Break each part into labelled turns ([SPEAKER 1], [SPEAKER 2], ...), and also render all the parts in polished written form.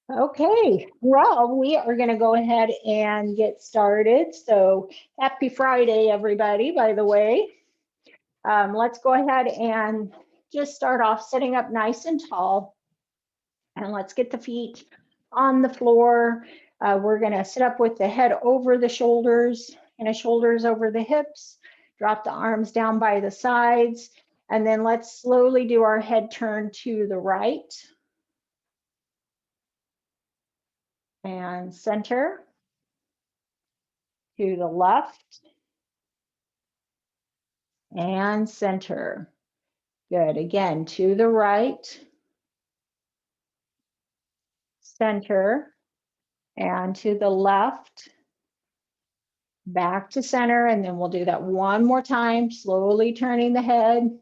[SPEAKER 1] Okay, well, we are going to go ahead and get started. So happy Friday, everybody, by the way. Let's go ahead and just start off sitting up nice and tall. And let's get the feet on the floor. We're going to sit up with the head over the shoulders and the shoulders over the hips. Drop the arms down by the sides. And then let's slowly do our head turn to the right. And center. To the left. And center. Good. Again, to the right, center, and to the left, back to center. And then we'll do that one more time, slowly turning the head,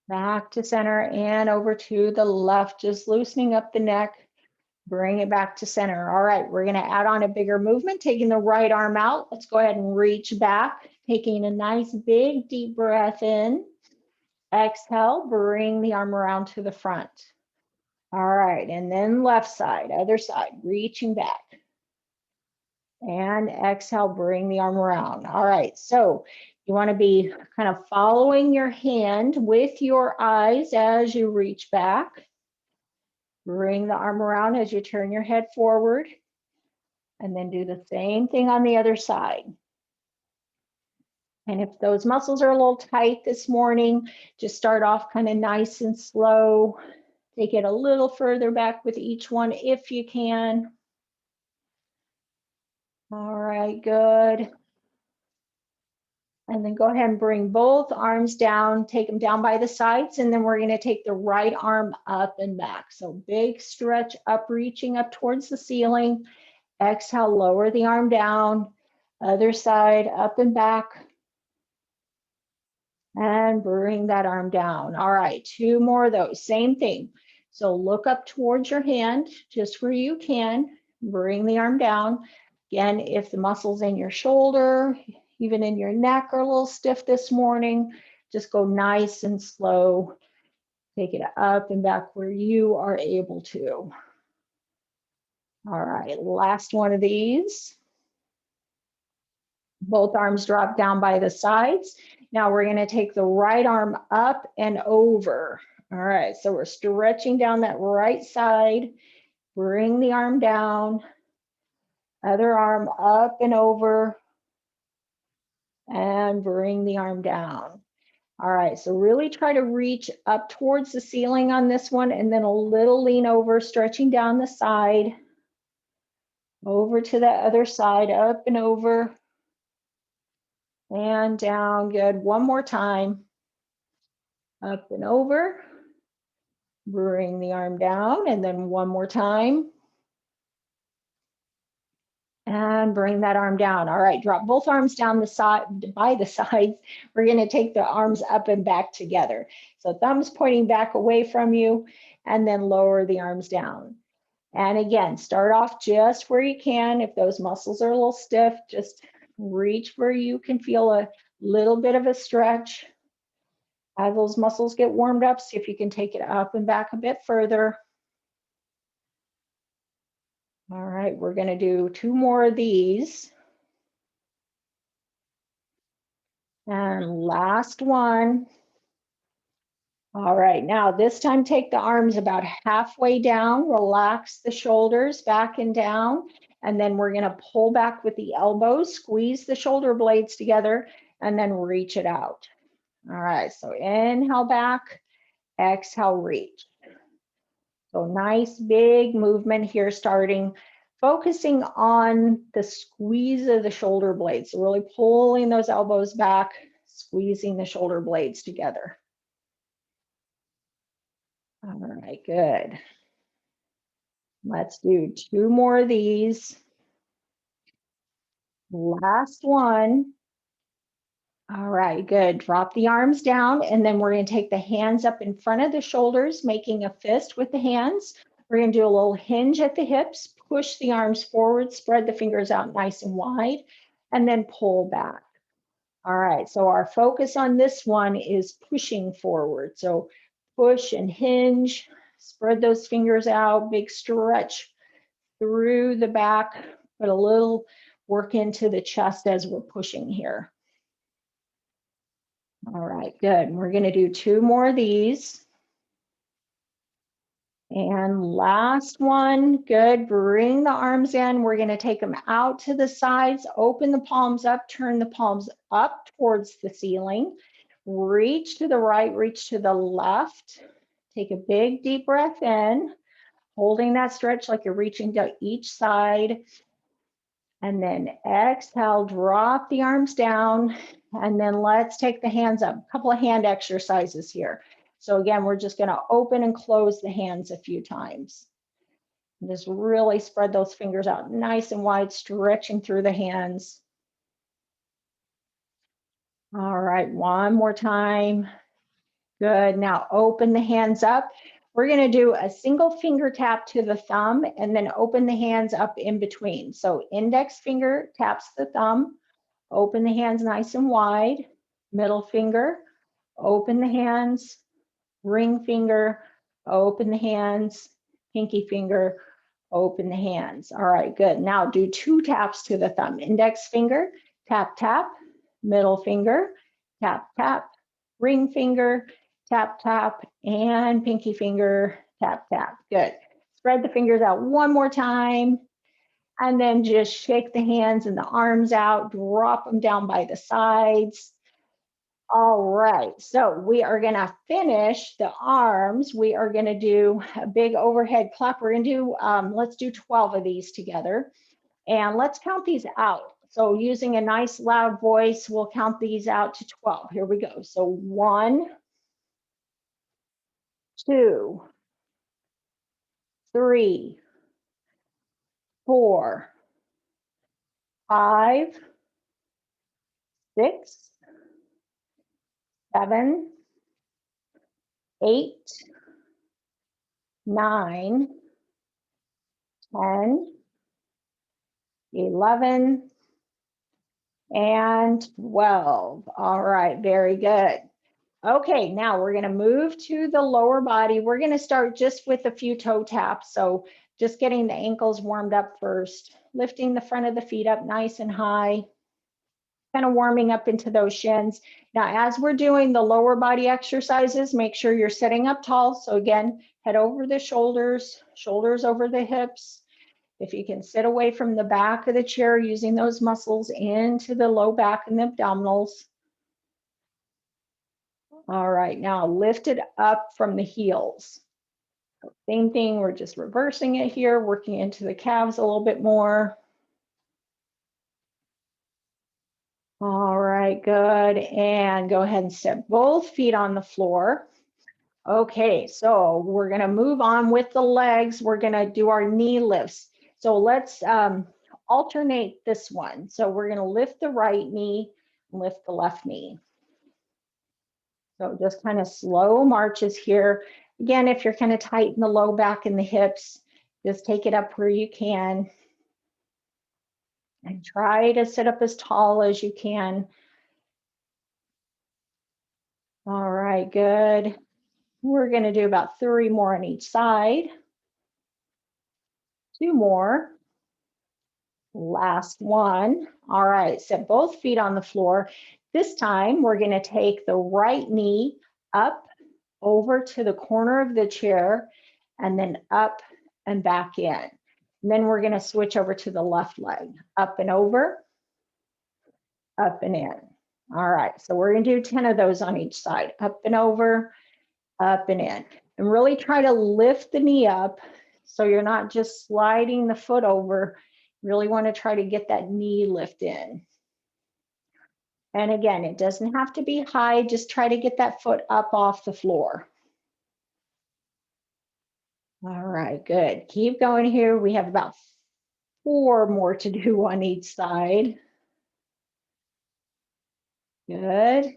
[SPEAKER 1] back to center and over to the left, just loosening up the neck, bring it back to center. All right, we're going to add on a bigger movement, taking the right arm out. Let's go ahead and reach back, taking a nice big deep breath in. Exhale, bring the arm around to the front. All right, and then left side, other side, reaching back. And exhale, bring the arm around. All right, so you want to be kind of following your hand with your eyes as you reach back. Bring the arm around as you turn your head forward. And then do the same thing on the other side. And if those muscles are a little tight this morning, just start off kind of nice and slow. Take it a little further back with each one if you can. All right, good. And then go ahead and bring both arms down, take them down by the sides, and then we're going to take the right arm up and back. So big stretch up, reaching up towards the ceiling. Exhale, lower the arm down. Other side, up and back. And bring that arm down. All right, two more of those, same thing. So look up towards your hand, just where you can. Bring the arm down. Again, if the muscles in your shoulder, even in your neck are a little stiff this morning, just go nice and slow. Take it up and back where you are able to. All right, last one of these. Both arms drop down by the sides. Now we're going to take the right arm up and over. All right, so we're stretching down that right side. Bring the arm down. Other arm up and over. And bring the arm down. All right, so really try to reach up towards the ceiling on this one, and then a little lean over, stretching down the side. Over to the other side, up and over. And down, good. One more time. Up and over. Bring the arm down, and then one more time. And bring that arm down. All right, drop both arms down the side by the sides. We're going to take the arms up and back together. So thumbs pointing back away from you, and then lower the arms down. And again, start off just where you can. If those muscles are a little stiff, just reach where you can feel a little bit of a stretch. As those muscles get warmed up, see if you can take it up and back a bit further. All right, we're going to do two more of these. And last one. All right, now this time take the arms about halfway down, relax the shoulders back and down, and then we're going to pull back with the elbows, squeeze the shoulder blades together, and then reach it out. All right, so inhale back, exhale, reach. So nice big movement here, starting focusing on the squeeze of the shoulder blades. So really pulling those elbows back, squeezing the shoulder blades together. All right, good. Let's do two more of these. Last one. All right, good. Drop the arms down, and then we're going to take the hands up in front of the shoulders, making a fist with the hands. We're going to do a little hinge at the hips, push the arms forward, spread the fingers out nice and wide, and then pull back. All right, so our focus on this one is pushing forward. So push and hinge, Spread those fingers out, big stretch through the back, put a little work into the chest as we're pushing here. All right, good. We're going to do 2 more of these. And last one, good. Bring the arms in. We're going to take them out to the sides, open the palms up, turn the palms up towards the ceiling. Reach to the right, reach to the left. Take a big deep breath in, holding that stretch like you're reaching to each side. And then exhale, drop the arms down. And then let's take the hands up. A couple of hand exercises here. So again, we're just going to open and close the hands a few times. And just really spread those fingers out nice and wide, stretching through the hands. All right, one more time. Good. Now open the hands up. We're going to do a single finger tap to the thumb and then open the hands up in between. So index finger taps the thumb, open the hands nice and wide, middle finger, open the hands, ring finger, open the hands, pinky finger, open the hands. All right, good. Now do 2 taps to the thumb. Index finger, tap, tap, middle finger, tap, tap, ring finger, tap, tap, and pinky finger, tap, tap. Good. Spread the fingers out one more time. And then just shake the hands and the arms out, drop them down by the sides. All right, so we are going to finish the arms. We are going to do a big overhead clap. We're going to do, let's do 12 of these together. And let's count these out. So using a nice loud voice, we'll count these out to 12. Here we go. So 1, 2, 3, 4, 5, 6, 7, 8, 9, 10, 11, and 12. All right, very good. Okay, now we're going to move to the lower body. We're going to start just with a few toe taps. So just getting the ankles warmed up first, lifting the front of the feet up nice and high, kind of warming up into those shins. Now, as we're doing the lower body exercises, make sure you're sitting up tall. So again, head over the shoulders, shoulders over the hips. If you can sit away from the back of the chair, using those muscles into the low back and the abdominals. All right, now lift it up from the heels. Same thing, we're just reversing it here, working into the calves a little bit more. All right, good. And go ahead and step both feet on the floor. Okay, so we're gonna move on with the legs. We're gonna do our knee lifts. So let's alternate this one. So we're gonna lift the right knee, lift the left knee. So just kind of slow marches here. Again, if you're kind of tight in the low back and the hips, just take it up where you can. And try to sit up as tall as you can. All right, good. We're going to do about 3 more on each side. 2 more. Last one. All right, set both feet on the floor. This time, we're going to take the right knee up over to the corner of the chair and then up and back in. And then we're going to switch over to the left leg, up and over, up and in. All right, so we're going to do 10 of those on each side, up and over, up and in. And really try to lift the knee up so you're not just sliding the foot over. You really want to try to get that knee lift in. And again, it doesn't have to be high, just try to get that foot up off the floor. All right, good. Keep going here. We have about 4 more to do on each side. Good.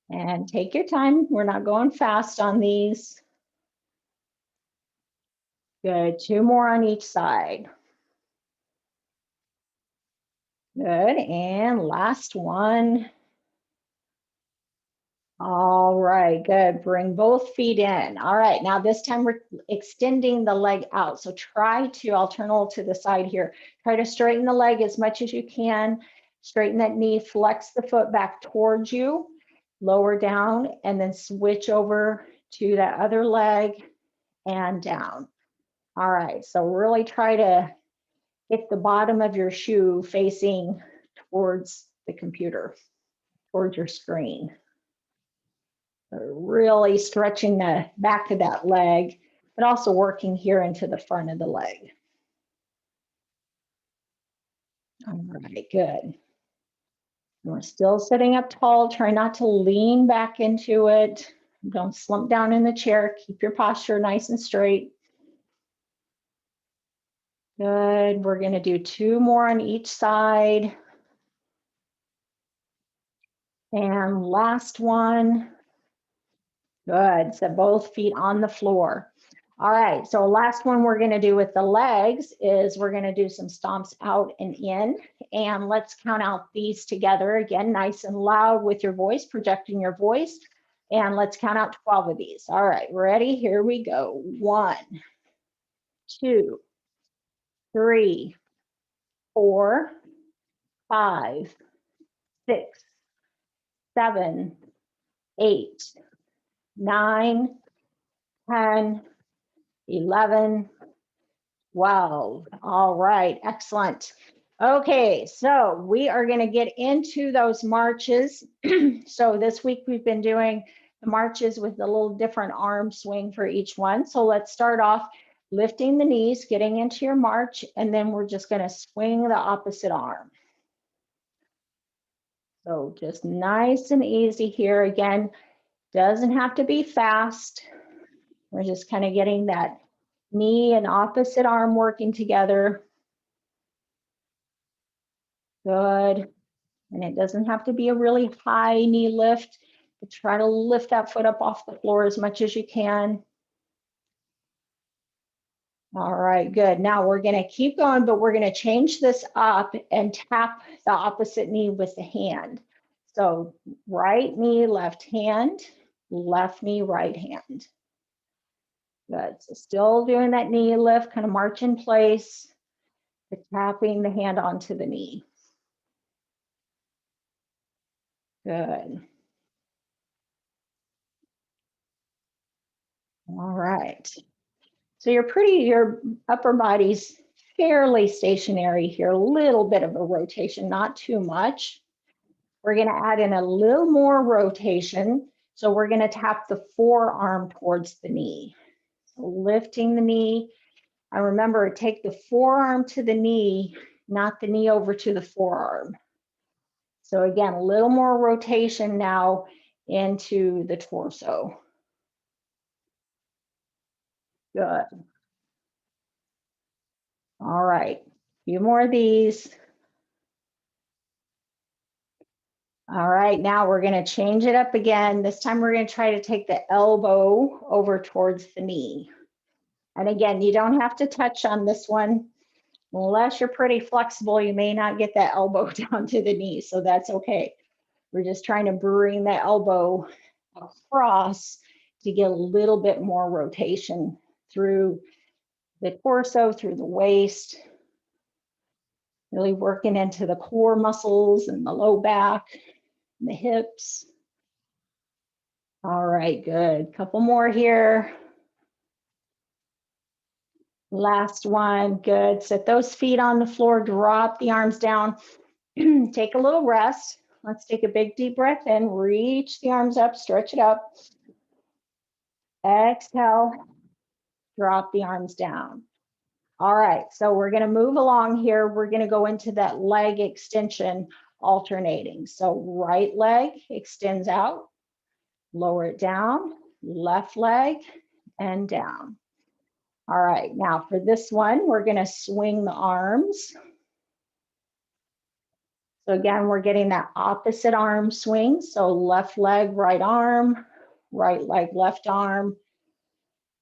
[SPEAKER 1] And take your time. We're not going fast on these. Good. 2 more on each side. Good. And last one. All right, good. Bring both feet in. All right, now this time we're extending the leg out. So try to, I'll turn over to the side here. Try to straighten the leg as much as you can. Straighten that knee, flex the foot back towards you, lower down, and then switch over to that other leg and down. All right, so really try to get the bottom of your shoe facing towards the computer, towards your screen. Really stretching the back of that leg, but also working here into the front of the leg. All right, good. We're still sitting up tall. Try not to lean back into it. Don't slump down in the chair. Keep your posture nice and straight. Good. We're going to do 2 more on each side. And last one. Good. So both feet on the floor. All right. So last one we're going to do with the legs is we're going to do some stomps out and in. And let's count out these together. Again, nice and loud with your voice, projecting your voice. And let's count out 12 of these. All right. Ready? Here we go. 1, 2, 3, 4, 5, 6, 7, 8, 9, 10, 11, 12. All right, excellent. Okay, so we are going to get into those marches. So this week we've been doing the marches with a little different arm swing for each one. So let's start off lifting the knees, getting into your march, and then we're just going to swing the opposite arm. So just nice and easy here. Again, doesn't have to be fast. We're just kind of getting that knee and opposite arm working together. Good. And it doesn't have to be a really high knee lift, but try to lift that foot up off the floor as much as you can. All right, good. Now we're going to keep going, but we're going to change this up and tap the opposite knee with the hand. So right knee, left hand, left knee, right hand. Good. So still doing that knee lift, kind of march in place, but tapping the hand onto the knee. Good. All right. So your upper body's fairly stationary here, a little bit of a rotation, not too much. We're going to add in a little more rotation. So we're going to tap the forearm towards the knee. So lifting the knee. I remember, take the forearm to the knee, not the knee over to the forearm. So again, a little more rotation now into the torso. Good. All right, a few more of these. All right, now we're going to change it up again. This time we're going to try to take the elbow over towards the knee. And again, you don't have to touch on this one. Unless you're pretty flexible, you may not get that elbow down to the knee, so that's okay. We're just trying to bring the elbow across to get a little bit more rotation through the torso, through the waist, really working into the core muscles and the low back, and the hips. All right, good. Couple more here. Last one, good. Set those feet on the floor, drop the arms down. Take a little rest. Let's take a big deep breath in, reach the arms up, stretch it up. Exhale, drop the arms down. All right, so we're going to move along here. We're going to go into that leg extension alternating. So right leg extends out, lower it down, left leg and down. All right, now for this one, we're going to swing the arms. So again, we're getting that opposite arm swing. So left leg, right arm, right leg, left arm,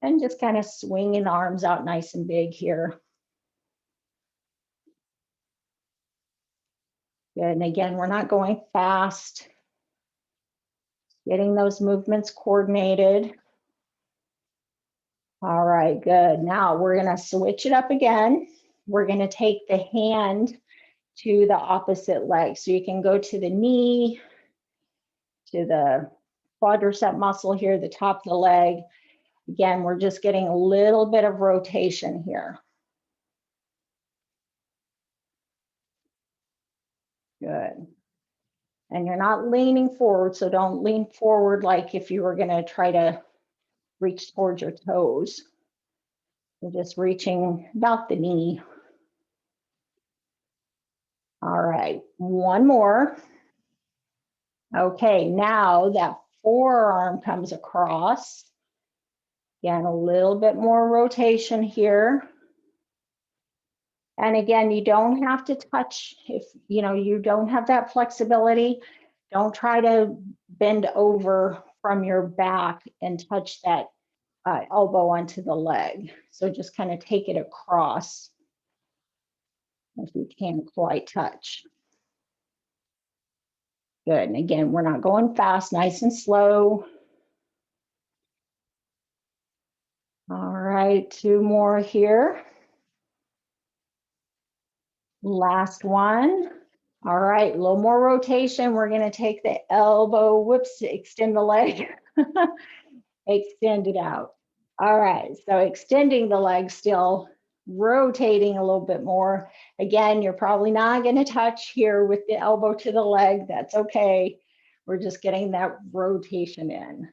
[SPEAKER 1] and just kind of swinging the arms out nice and big here. Good, and again, we're not going fast. Getting those movements coordinated. All right, good. Now we're gonna switch it up again. We're gonna take the hand to the opposite leg. So you can go to the knee, to the quadricep muscle here, the top of the leg. Again, we're just getting a little bit of rotation here. Good. And you're not leaning forward, so don't lean forward like if you were gonna try to reach towards your toes. You're just reaching about the knee. All right, one more. Okay, now that forearm comes across. Again, a little bit more rotation here. And again, you don't have to touch if you don't have that flexibility. Don't try to bend over from your back and touch that elbow onto the leg. So just kind of take it across if you can't quite touch. Good. And again, we're not going fast, nice and slow. All right, two more here. Last one. All right, a little more rotation. We're going to take the elbow, whoops, extend the leg, extend it out. All right, so extending the leg still, rotating a little bit more. Again, you're probably not going to touch here with the elbow to the leg. That's okay. We're just getting that rotation in.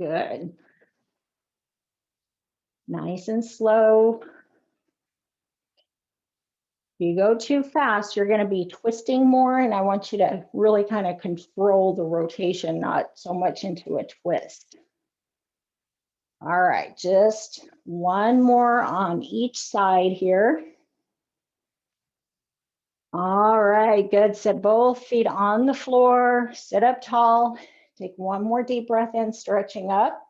[SPEAKER 1] Good. Nice and slow. If you go too fast, you're going to be twisting more, and I want you to really kind of control the rotation, not so much into a twist. All right, just one more on each side here. All right, good. Set both feet on the floor, sit up tall. Take one more deep breath in, stretching up.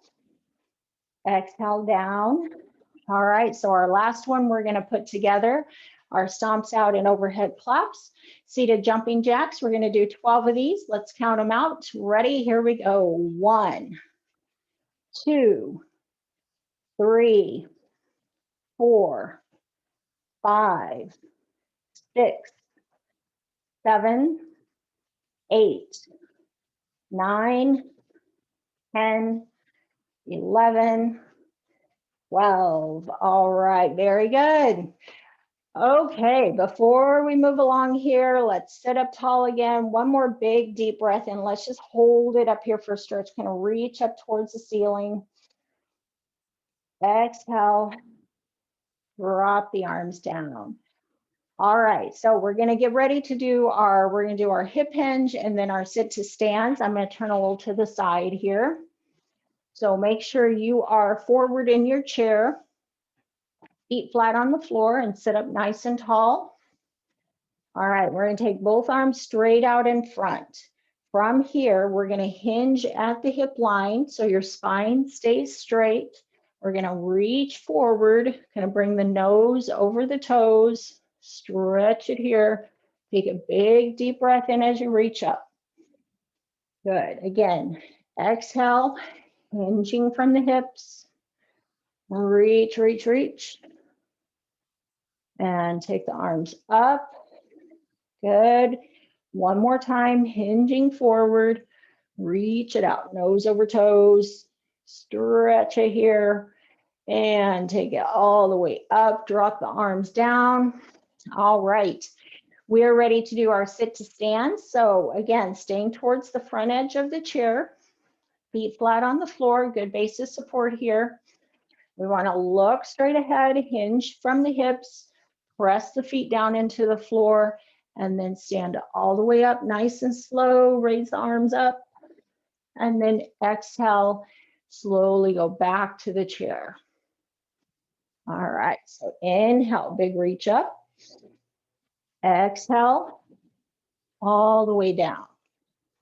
[SPEAKER 1] Exhale down. All right, so our last one we're going to put together our stomps out and overhead claps. Seated jumping jacks, we're going to do 12 of these. Let's count them out. Ready? Here we go. 1, 2, 3, 4, 5, 6, 7, 8, 9, 10, 11, 12. All right, very good. Okay, before we move along here, let's sit up tall again. One more big deep breath in. Let's just hold it up here for a stretch. Kind of reach up towards the ceiling. Exhale, drop the arms down. All right, so we're gonna get ready to do we're gonna do our hip hinge and then our sit to stands. I'm gonna turn a little to the side here. So make sure you are forward in your chair, feet flat on the floor, and sit up nice and tall. All right, we're gonna take both arms straight out in front. From here, we're gonna hinge at the hip line so your spine stays straight. We're gonna reach forward, kind of bring the nose over the toes, stretch it here. Take a big deep breath in as you reach up. Good, again, exhale, hinging from the hips. Reach, reach, reach. And take the arms up. Good. One more time, hinging forward. Reach it out, nose over toes. Stretch it here. And take it all the way up. Drop the arms down. All right. We are ready to do our sit to stand. So again, staying towards the front edge of the chair. Feet flat on the floor. Good base of support here. We want to look straight ahead, hinge from the hips, press the feet down into the floor, and then stand all the way up nice and slow. Raise the arms up, and then exhale, slowly go back to the chair. All right, so inhale, big reach up. Exhale, all the way down.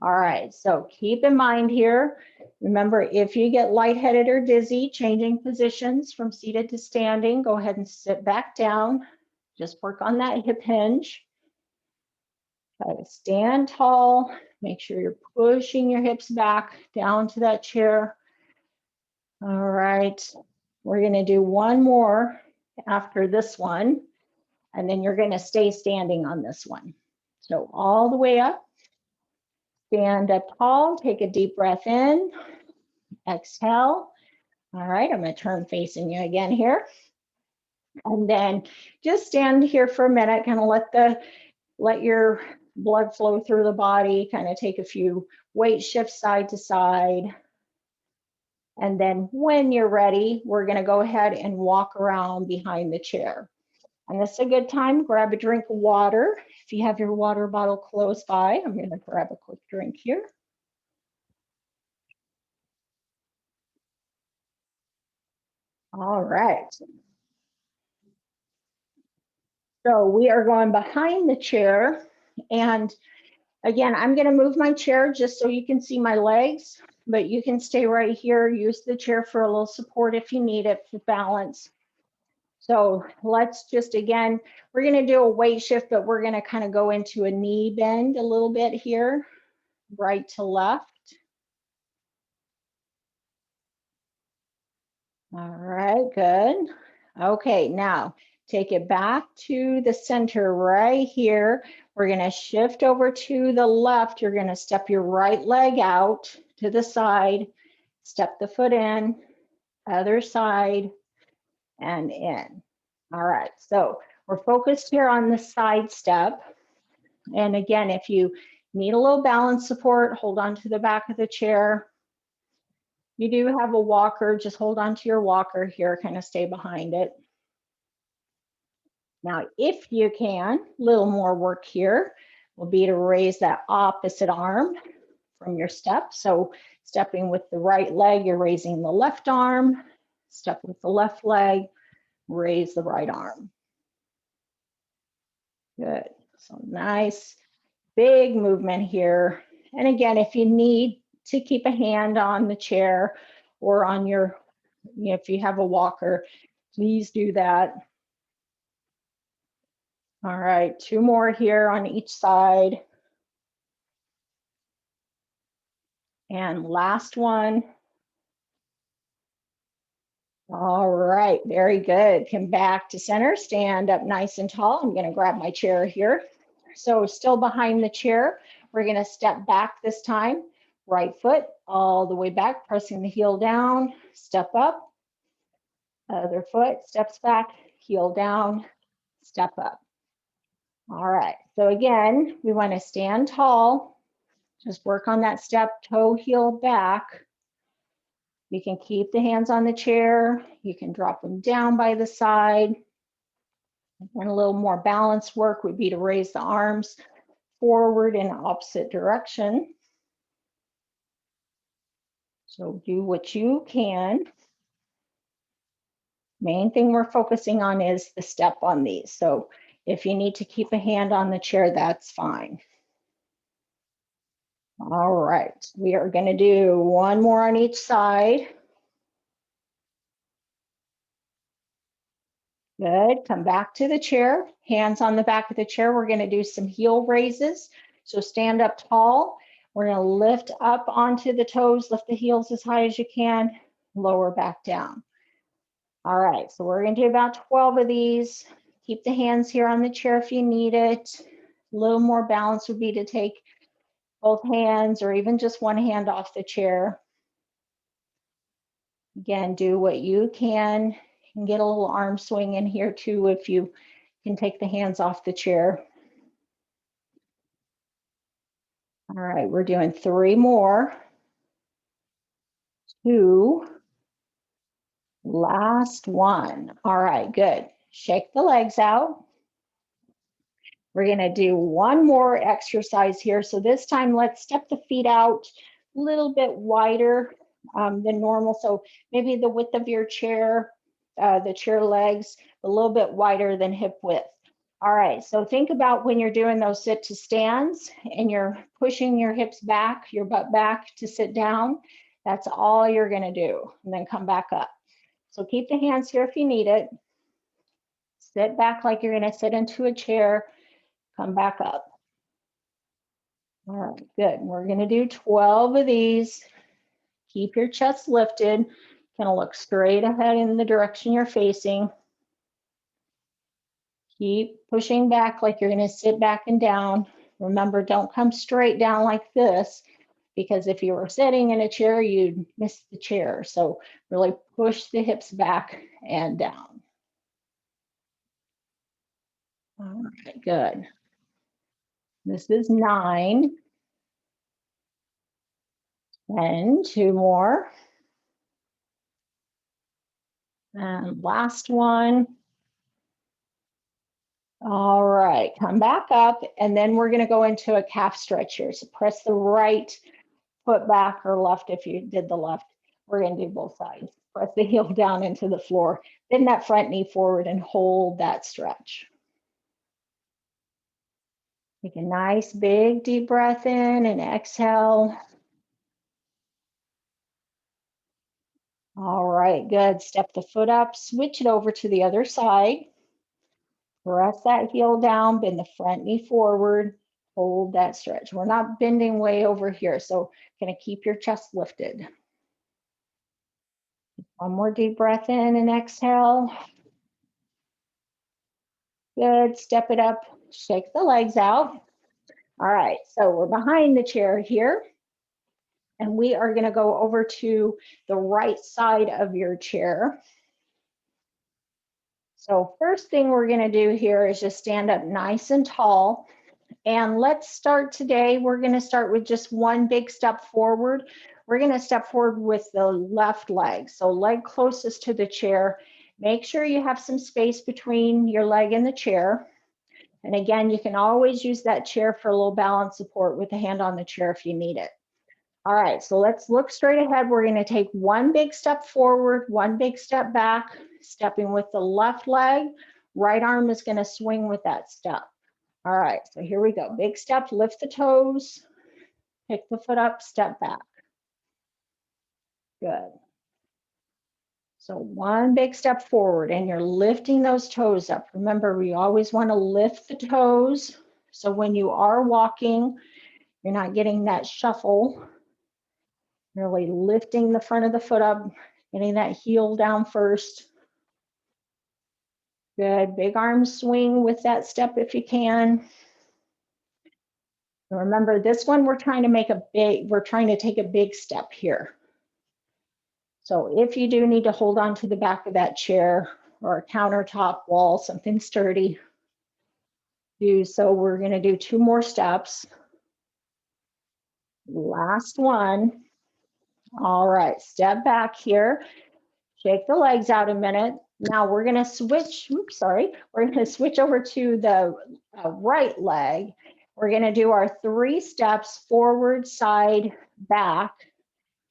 [SPEAKER 1] All right, so keep in mind here, remember, if you get lightheaded or dizzy, changing positions from seated to standing, go ahead and sit back down. Just work on that hip hinge. Try to stand tall, Make sure you're pushing your hips back down to that chair. All right, we're gonna do one more after this one, and then you're gonna stay standing on this one. So all the way up, stand up tall, take a deep breath in, exhale. All right, I'm gonna turn facing you again here. And then just stand here for a minute, kind of let your blood flow through the body, kind of take a few weight shifts side to side. And then when you're ready, we're gonna go ahead and walk around behind the chair. And this is a good time, grab a drink of water. If you have your water bottle close by, I'm gonna grab a quick drink here. All right. So we are going behind the chair. And again, I'm gonna move my chair just so you can see my legs, but you can stay right here, use the chair for a little support if you need it for balance. So let's just, again, we're gonna do a weight shift, but we're gonna kind of go into a knee bend a little bit here, right to left. All right, good. Okay, now take it back to the center right here. We're gonna shift over to the left. You're gonna step your right leg out to the side, step the foot in, other side, and in. All right, so we're focused here on the side step. And again, if you need a little balance support, hold on to the back of the chair. You do have a walker, just hold on to your walker here, kind of stay behind it. Now, if you can, a little more work here will be to raise that opposite arm from your step. So stepping with the right leg, you're raising the left arm. Step with the left leg, raise the right arm. Good. So nice, big movement here. And again, if you need to keep a hand on the chair or on your, if you have a walker, please do that. All right, two more here on each side. And last one. All right, very good. Come back to center, stand up nice and tall. I'm gonna grab my chair here. So still behind the chair, we're gonna step back this time. Right foot all the way back, pressing the heel down, step up. Other foot steps back, heel down, step up. All right, so again, we wanna stand tall. Just work on that step, toe, heel back. You can keep the hands on the chair. You can drop them down by the side. And a little more balance work would be to raise the arms forward in opposite direction. So do what you can. Main thing we're focusing on is the step on these. So if you need to keep a hand on the chair, that's fine. All right, we are going to do one more on each side. Good, come back to the chair, hands on the back of the chair. We're going to do some heel raises. So stand up tall. We're going to lift up onto the toes, lift the heels as high as you can, lower back down. All right, so we're going to do about 12 of these. Keep the hands here on the chair if you need it. A little more balance would be to take both hands or even just one hand off the chair. Again, do what you can. You can get a little arm swing in here too if you can take the hands off the chair. All right, we're doing 3 more. 2. Last one. All right, good. Shake the legs out. We're going to do one more exercise here. So this time, let's step the feet out a little bit wider than normal. So maybe the width of your chair, the chair legs, a little bit wider than hip width. All right, so think about when you're doing those sit to stands and you're pushing your hips back, your butt back to sit down. That's all you're going to do, and then come back up. So keep the hands here if you need it. Sit back like you're going to sit into a chair. Come back up. All right, good. We're going to do 12 of these. Keep your chest lifted. Going to look straight ahead in the direction you're facing. Keep pushing back like you're going to sit back and down. Remember, don't come straight down like this, because if you were sitting in a chair, you'd miss the chair. So really push the hips back and down. All right, good. This is 9. And 2 more. And last one. All right, come back up, and then we're going to go into a calf stretch here. So press the right foot back, or left if you did the left. We're going to do both sides. Press the heel down into the floor, bend that front knee forward and hold that stretch. Take a nice big deep breath in and exhale. All right, good. Step the foot up, switch it over to the other side. Press that heel down, bend the front knee forward, hold that stretch. We're not bending way over here, so kind of keep your chest lifted. One more deep breath in and exhale. Good, step it up, shake the legs out. All right, so we're behind the chair here, and we are gonna go over to the right side of your chair. So first thing we're gonna do here is just stand up nice and tall. And let's start today. We're going to start with just one big step forward. We're going to step forward with the left leg. So leg closest to the chair. Make sure you have some space between your leg and the chair. And again, you can always use that chair for a little balance support with the hand on the chair if you need it. All right, so let's look straight ahead. We're going to take one big step forward, one big step back, stepping with the left leg. Right arm is going to swing with that step. All right, so here we go. Big step, lift the toes, pick the foot up, step back. Good. So one big step forward, and you're lifting those toes up. Remember, we always want to lift the toes. So when you are walking, you're not getting that shuffle. Really lifting the front of the foot up, getting that heel down first. Good. Big arm swing with that step if you can. Remember, this one we're trying to take a big step here. So if you do need to hold on to the back of that chair or a countertop wall, something sturdy, do so. We're going to do 2 more steps. Last one. All right, step back here. Shake the legs out a minute. Now we're going to switch, we're going to switch over to the right leg. We're going to do our 3 steps, forward, side, back.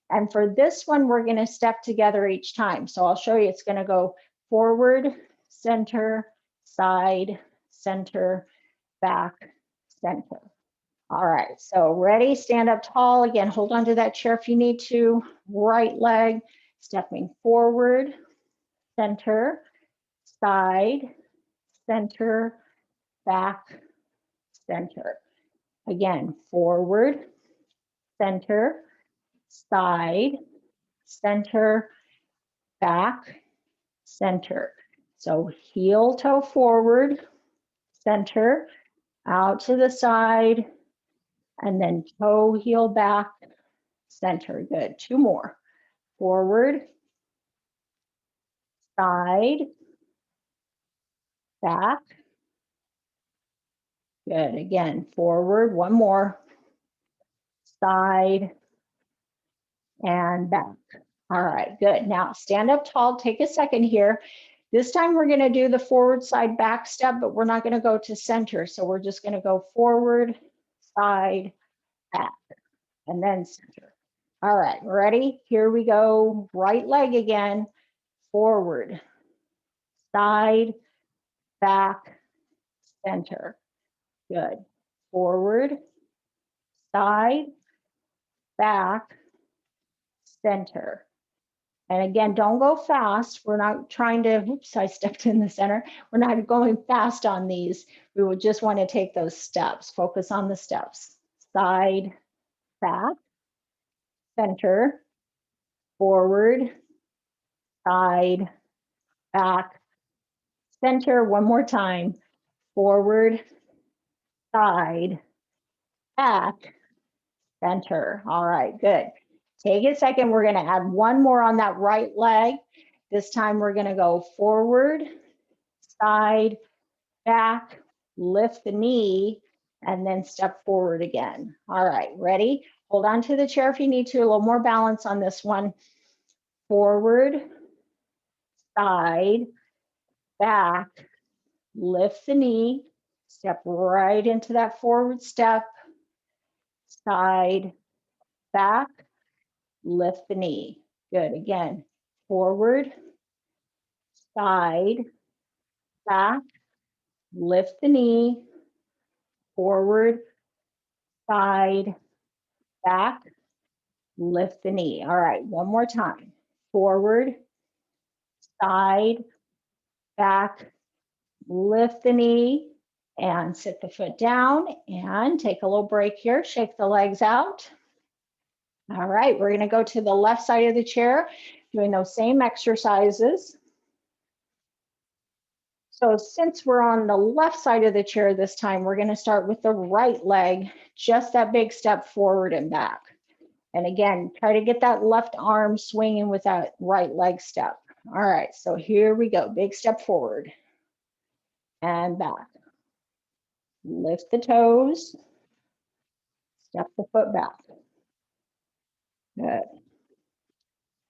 [SPEAKER 1] And for this one, we're going to step together each time. So I'll show you, it's going to go forward, center, side, center, back, center. All right, so ready, stand up tall. Again, hold on to that chair if you need to. Right leg, stepping forward, center, side, center, back, center. Again, forward, center, side, center, back, center. So heel toe forward, center, out to the side, and then toe heel back, center. Good. 2 more. Forward, side, back. Good. Again, forward, 1 more, side, and back. All right, good. Now stand up tall, take a second here. This time we're going to do the forward, side, back step, but we're not going to go to center. So we're just going to go forward, side, back, and then center. All right, ready? Here we go. Right leg again, forward, side, back, center. Good. Forward, side, back, center. And again, don't go fast. We're not trying to, oops, I stepped in the center. We're not going fast on these. We would just want to take those steps, focus on the steps. side, back, center, forward, side, back, center. One more time. Forward, side, back, center. All right, good. Take a second. We're going to add one more on that right leg. This time we're going to go forward, side, back, lift the knee, and then step forward again. All right, ready? Hold on to the chair if you need to. A little more balance on this one. Forward, side, back, lift the knee, step right into that forward step, side, back, lift the knee. Good. Again, forward, side, back, lift the knee, forward, side, back, lift the knee. All right, one more time. Forward, side, back, lift the knee, and sit the foot down and take a little break here. Shake the legs out. All right, we're going to go to the left side of the chair, doing those same exercises. So since we're on the left side of the chair this time, we're going to start with the right leg, just that big step forward and back. And again, try to get that left arm swinging with that right leg step. All right, so here we go. Big step forward and back. Lift the toes, step the foot back. Good.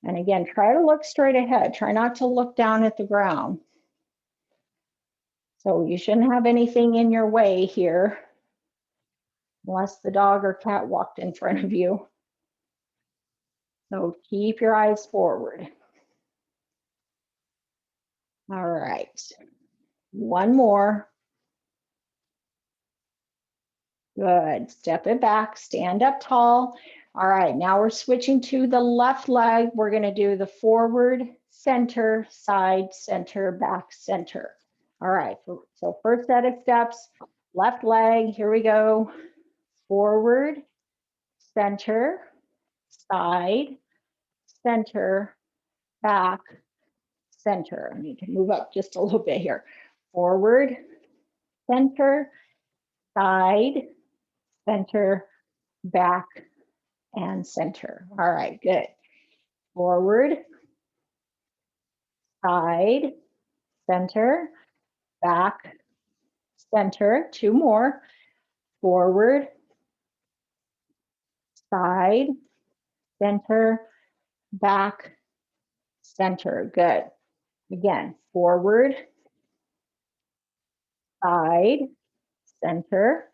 [SPEAKER 1] And again, try to look straight ahead. Try not to look down at the ground. So you shouldn't have anything in your way here, unless the dog or cat walked in front of you. So keep your eyes forward. All right, one more. Good, step it back, stand up tall. All right, now we're switching to the left leg. We're gonna do the forward, center, side, center, back, center. All right, so first set of steps, left leg, here we go. Forward, center, side, center, back, center. I need to move up just a little bit here. Forward, center, side, center, back, and center. All right, good. Forward, side, center, back, center. Two more. Forward, side, center, back, center. Good. Again, forward, side, center,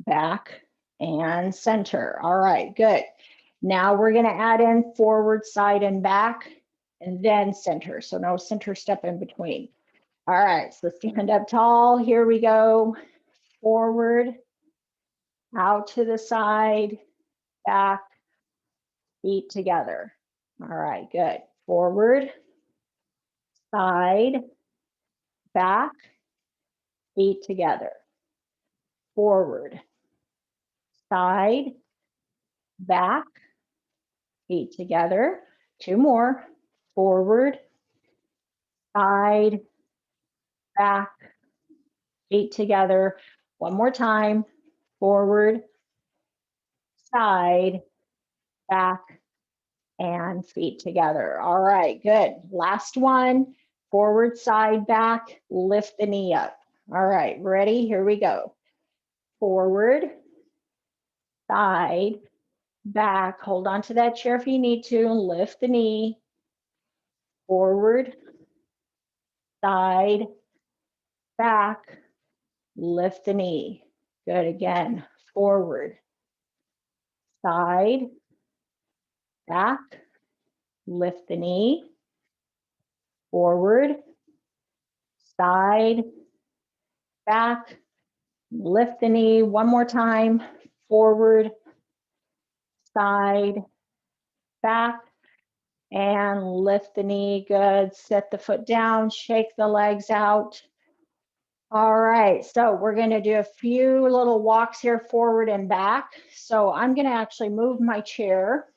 [SPEAKER 1] back, and center. All right, good. Now we're going to add in forward, side, and back, and then center. So no center step in between. All right, so stand up tall. Here we go. Forward, out to the side, back, feet together. All right, good. Forward, side, back, feet together. Forward, side, back, feet together. Two more. Forward, side, back, feet together. One more time. Forward, side, back, and feet together. All right, good. Last one. Forward, side, back, lift the knee up. All right, ready? Here we go. Forward, side, back. Hold on to that chair if you need to. Lift the knee. Forward, side, back, lift the knee. Good again. Forward, side, back, lift the knee. Forward, side, back, lift the knee. One more time. Forward, side, back, and lift the knee. Good. Set the foot down, shake the legs out. All right, so we're going to do a few little walks here forward and back. So I'm going to actually move my chair.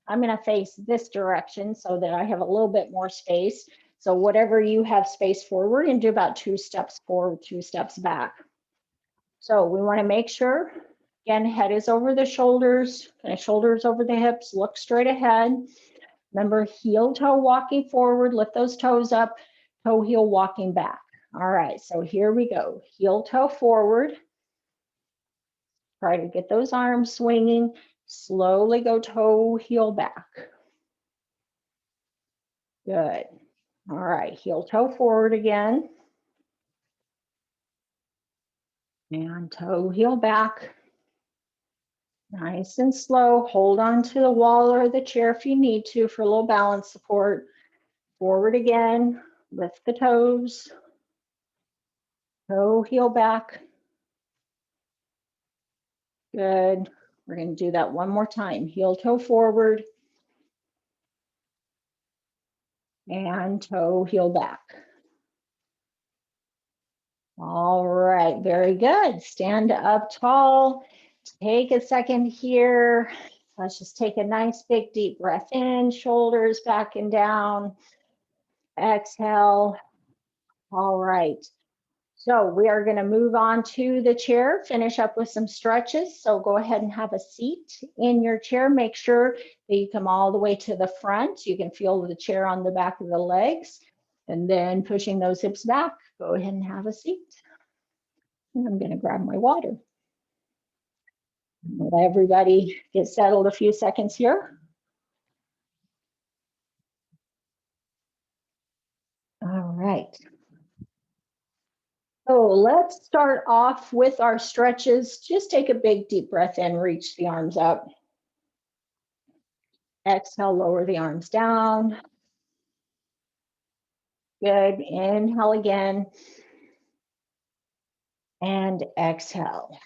[SPEAKER 1] I'm going to face this direction so that I have a little bit more space. So whatever you have space for, we're going to do about 2 steps forward, 2 steps back. So we want to make sure, again, head is over the shoulders, kind of shoulders over the hips, look straight ahead. Remember, heel toe walking forward, lift those toes up, toe heel walking back. All right, so here we go. Heel toe forward. Try to get those arms swinging. Slowly go toe heel back. Good. All right, heel toe forward again. And toe heel back. Nice and slow. Hold on to the wall or the chair if you need to for a little balance support. Forward again. Lift the toes. Toe heel back. Good. We're going to do that one more time. Heel toe forward. And toe heel back. All right, very good. Stand up tall. Take a second here. Let's just take a nice big deep breath in, shoulders back and down. Exhale. All right. So we are going to move on to the chair, finish up with some stretches. So go ahead and have a seat in your chair. Make sure that you come all the way to the front. You can feel the chair on the back of the legs. And then pushing those hips back, go ahead and have a seat. And I'm going to grab my water. Let everybody get settled a few seconds here. All right. So let's start off with our stretches. Just take a big deep breath in, reach the arms up. Exhale, lower the arms down. Good. Inhale again. And exhale.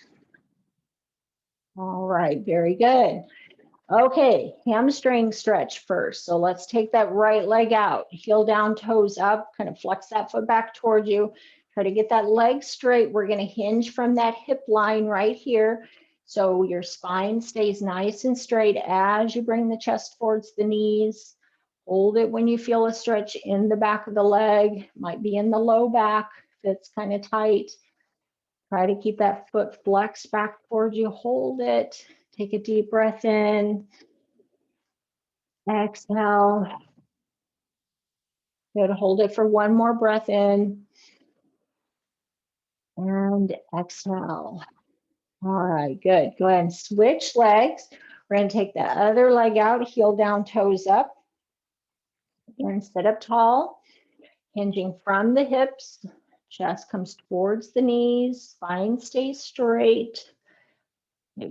[SPEAKER 1] All right, very good. Okay, hamstring stretch first. So let's take that right leg out, heel down, toes up, kind of flex that foot back towards you. Try to get that leg straight. We're going to hinge from that hip line right here. So your spine stays nice and straight as you bring the chest towards the knees. Hold it when you feel a stretch in the back of the leg, might be in the low back if it's kind of tight. Try to keep that foot flexed back towards you. Hold it. Take a deep breath in. Exhale. Good. Hold it for one more breath in. And exhale. All right, good. Go ahead and switch legs. We're going to take the other leg out, heel down, toes up. And sit up tall, hinging from the hips. Chest comes towards the knees. Spine stays straight.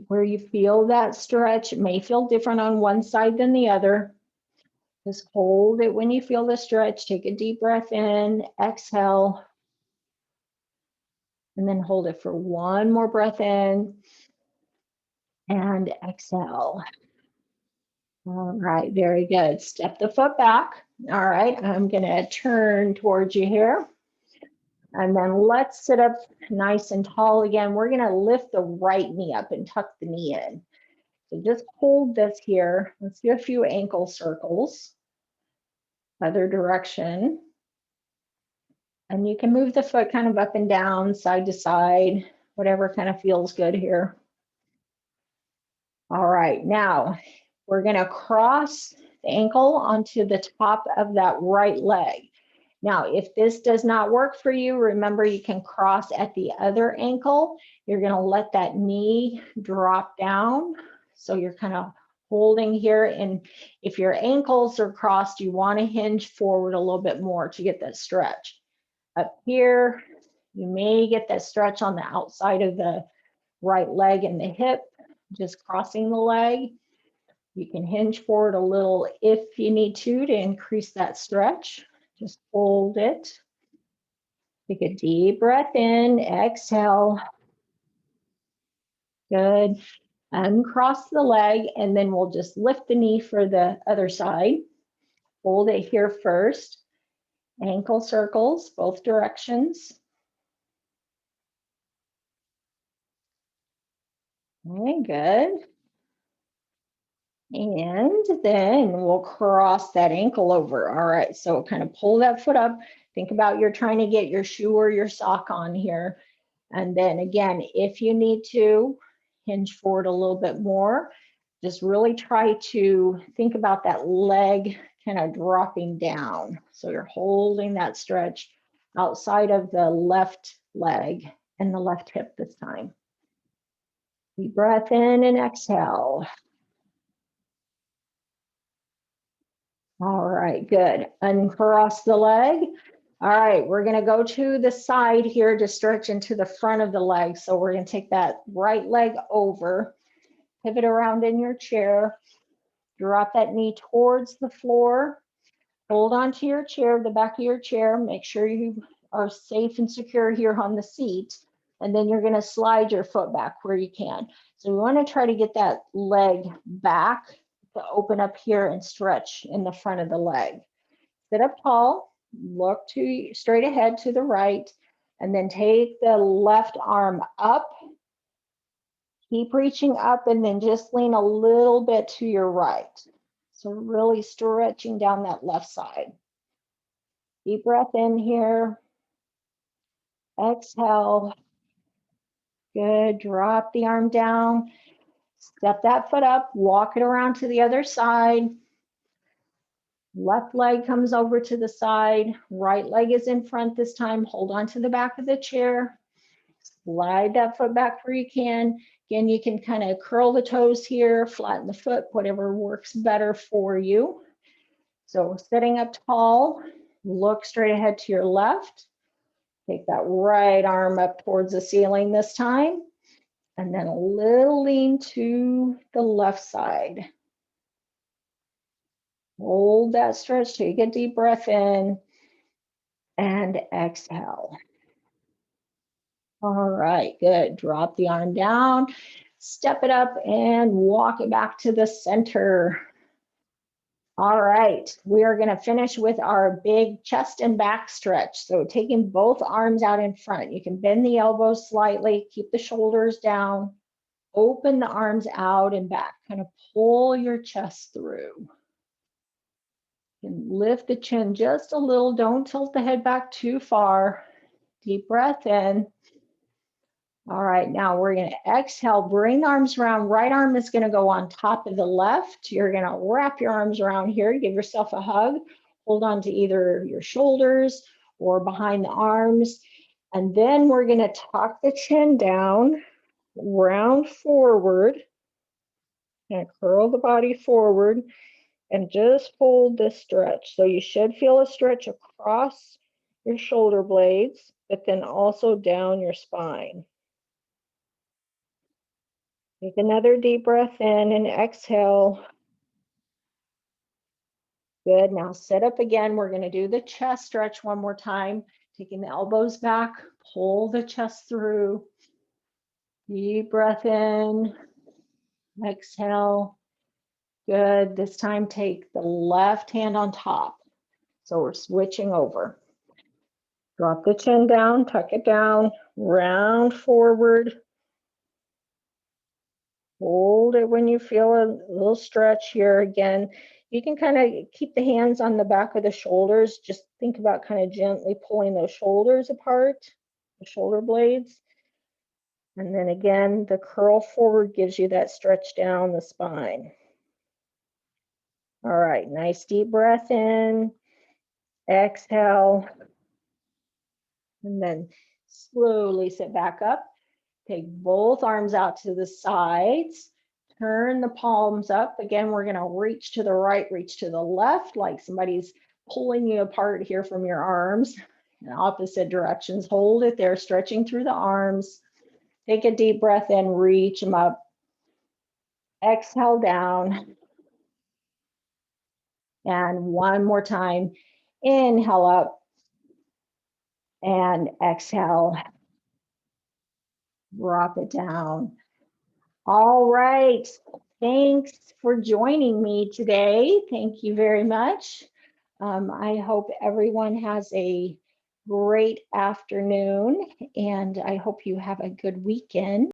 [SPEAKER 1] Where you feel that stretch, it may feel different on one side than the other. Just hold it when you feel the stretch. Take a deep breath in, exhale, and then hold it for one more breath in and exhale. All right, very good. Step the foot back. All right, I'm going to turn towards you here. And then let's sit up nice and tall again. We're going to lift the right knee up and tuck the knee in. So just hold this here. Let's do a few ankle circles. Other direction. And you can move the foot kind of up and down, side to side, whatever kind of feels good here. All right, now we're going to cross the ankle onto the top of that right leg. Now, if this does not work for you, remember you can cross at the other ankle. You're going to let that knee drop down. So you're kind of holding here. And if your ankles are crossed, you want to hinge forward a little bit more to get that stretch. Up here, you may get that stretch on the outside of the right leg and the hip, just crossing the leg. You can hinge forward a little if you need to increase that stretch. Just hold it. Take a deep breath in, exhale. Good. Uncross the leg, and then we'll just lift the knee for the other side. Hold it here first. Ankle circles, both directions. Okay, good. And then we'll cross that ankle over. All right, so kind of pull that foot up. Think about you're trying to get your shoe or your sock on here. And then again, if you need to hinge forward a little bit more, just really try to think about that leg kind of dropping down. So you're holding that stretch outside of the left leg and the left hip this time. Deep breath in and exhale. All right, good. Uncross the leg. All right, we're going to go to the side here to stretch into the front of the leg. So we're going to take that right leg over, pivot around in your chair, drop that knee towards the floor, hold on to your chair, the back of your chair, make sure you are safe and secure here on the seat. And then you're going to slide your foot back where you can. So we want to try to get that leg back to open up here and stretch in the front of the leg. Sit up tall, look to straight ahead to the right, and then take the left arm up. Keep reaching up and then just lean a little bit to your right. So really stretching down that left side. Deep breath in here. Exhale. Good. Drop the arm down. Step that foot up. Walk it around to the other side. Left leg comes over to the side. Right leg is in front this time. Hold on to the back of the chair. Slide that foot back where you can. Again, you can kind of curl the toes here, flatten the foot, whatever works better for you. So sitting up tall, look straight ahead to your left. Take that right arm up towards the ceiling this time. And then a little lean to the left side. Hold that stretch, take a deep breath in and exhale. All right, good. Drop the arm down, step it up and walk it back to the center. All right, we are going to finish with our big chest and back stretch. So taking both arms out in front, you can bend the elbows slightly, keep the shoulders down, open the arms out and back, kind of pull your chest through. You can lift the chin just a little, don't tilt the head back too far. Deep breath in. All right, now we're going to exhale, bring the arms around. Right arm is going to go on top of the left. You're going to wrap your arms around here, give yourself a hug. Hold on to either your shoulders or behind the arms. And then we're going to tuck the chin down, round forward, and curl the body forward, and just hold this stretch. So you should feel a stretch across your shoulder blades, but then also down your spine. Take another deep breath in and exhale. Good. Now sit up again. We're going to do the chest stretch one more time. Taking the elbows back, pull the chest through. Deep breath in. Exhale. Good. This time take the left hand on top. So we're switching over. Drop the chin down, tuck it down, round forward. Hold it when you feel a little stretch here. Again, you can kind of keep the hands on the back of the shoulders. Just think about kind of gently pulling those shoulders apart, the shoulder blades. And then again, the curl forward gives you that stretch down the spine. All right, nice deep breath in, exhale, and then slowly sit back up. Take both arms out to the sides. Turn the palms up. Again, we're going to reach to the right, reach to the left, like somebody's pulling you apart here from your arms in opposite directions. Hold it there, stretching through the arms. Take a deep breath in, reach them up. Exhale down. And one more time. Inhale up and exhale. Drop it down. All right. Thanks for joining me today. Thank you very much. I hope everyone has a great afternoon, and I hope you have a good weekend.